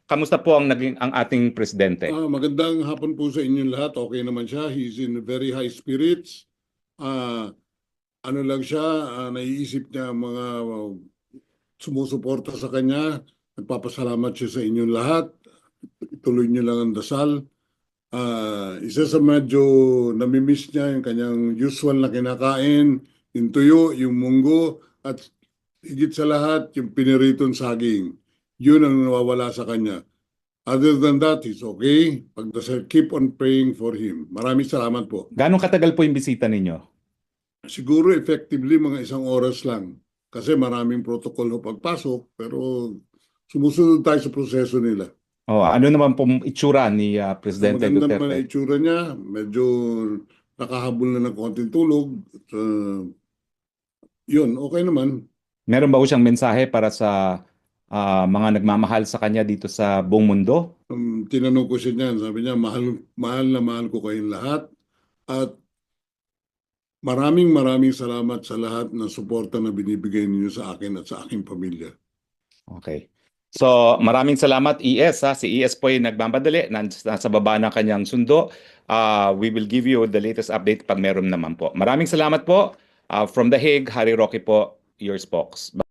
Kamusta po ang naging ang ating presidente? Magandang hapon po sa inyong lahat. Okay naman siya. He's in very high spirits. Ah, ano lang siya, naiisip niya ang mga sumusuporta sa kanya. Nagpapasalamat siya sa inyong lahat. Ituloy niyo lang ang dasal. Isa sa medyo namimiss niya yung kanyang usual na kinakain, yung tuyo, yung munggo, at higit sa lahat, yung piniritong saging. Yun ang nawawala sa kanya. Other than that, he's okay. Pagdasal, keep on praying for him. Maraming salamat po. Gaano katagal po yung bisita ninyo? Siguro effectively mga 1 oras lang. Kasi maraming protocol ho pagpasok, pero sumusunod tayo sa proseso nila. Oh, ano naman pong itsura ni Presidente Maganda naman ang Duterte? itsura niya. Medyo nakahabol na ng konting tulog. Yun, okay naman. Meron ba po siyang mensahe para sa mga nagmamahal sa kanya dito sa buong mundo? Tinanong ko siya niyan. Sabi niya, mahal na mahal ko kayong lahat. At maraming salamat sa lahat ng suporta na binibigay ninyo sa akin at sa aking pamilya. Okay. So, maraming salamat ES ha. Si ES po ay nagmamadali, nasa baba ng kanyang sundo. We will give you the latest update pag meron naman po. Maraming salamat po. From The Hague, Harry Roque po, your spokes.